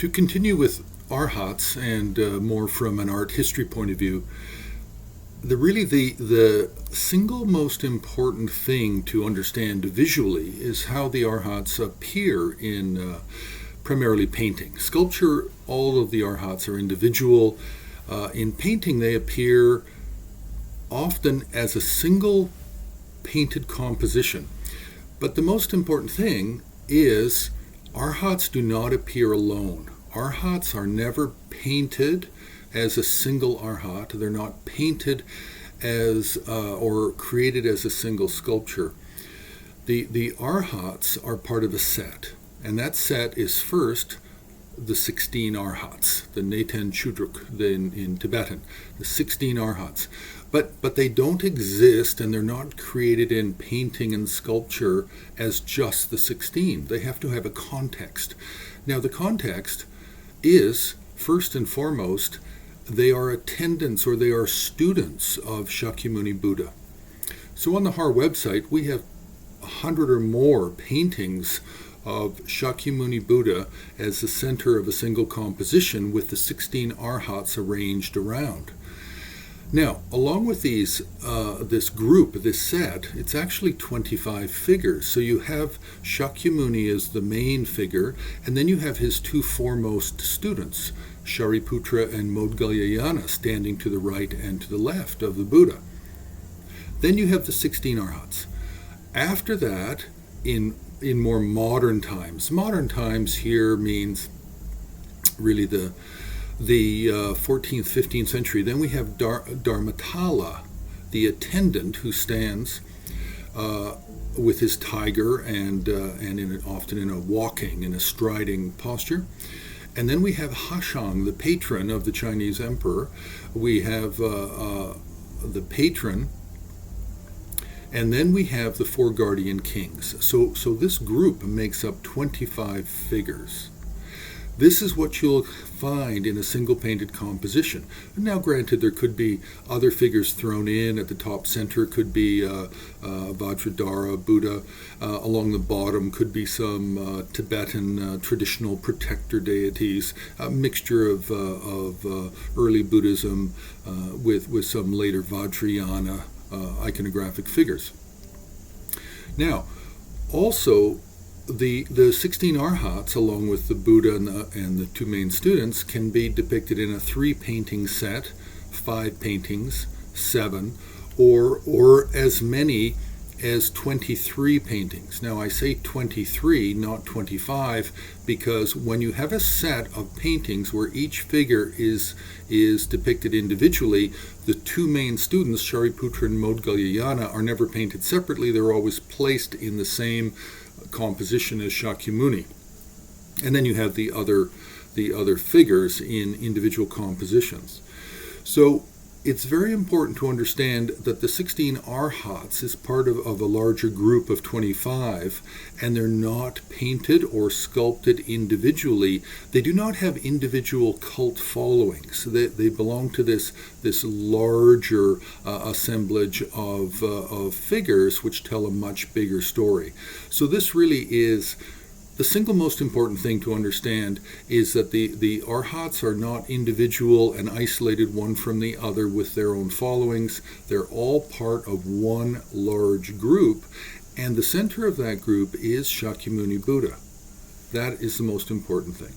To continue with Arhats and more from an art history point of view, the single most important thing to understand visually is how the Arhats appear in primarily painting. Sculpture, all of the Arhats are individual. In painting, they appear often as a single painted composition. But the most important thing is Arhats do not appear alone. Arhats are never painted as a single Arhat. They're not painted as or created as a single sculpture. The Arhats are part of a set, and that set is first the 16 Arhats, the Neten Chudruk in Tibetan, the 16 Arhats. But they don't exist, and they're not created in painting and sculpture as just the 16. They have to have a context. Now, the context is, first and foremost, they are attendants or they are students of Shakyamuni Buddha. So on the Har website, we have 100 or more paintings of Shakyamuni Buddha as the center of a single composition with the 16 Arhats arranged around. Now, along with these, this group, this set, it's actually 25 figures. So you have Shakyamuni as the main figure, and then you have his two foremost students, Shariputra and Maudgalyayana, standing to the right and to the left of the Buddha. Then you have the 16 Arhats. After that, in more modern times here means really the 14th, 15th century. Then we have Dharmata, the attendant who stands with his tiger and often in a walking, in a striding posture. And then we have Hvashang, the patron of the Chinese emperor. We have the patron, and then we have the four guardian kings. So this group makes up 25 figures. This is what you'll find in a single painted composition. Now, granted, there could be other figures thrown in. At the top center could be Vajradhara, Buddha. Along the bottom could be some Tibetan traditional protector deities, a mixture of early Buddhism with some later Vajrayana iconographic figures. Now, also, the 16 Arhats, along with the Buddha and the two main students, can be depicted in a 3-painting set, 5 paintings, 7, or as many as 23 paintings. Now, I say 23, not 25, because when you have a set of paintings where each figure is depicted individually, the two main students, Shariputra and Maudgalyayana, are never painted separately. They're always placed in the same composition as Shakyamuni. And then you have the other figures in individual compositions. So it's very important to understand that the 16 Arhats is part of a larger group of 25, and they're not painted or sculpted individually. They do not have individual cult followings. They belong to this larger assemblage of figures which tell a much bigger story. So this really is the single most important thing to understand, is that the Arhats are not individual and isolated one from the other with their own followings. They're all part of one large group, and the center of that group is Shakyamuni Buddha. That is the most important thing.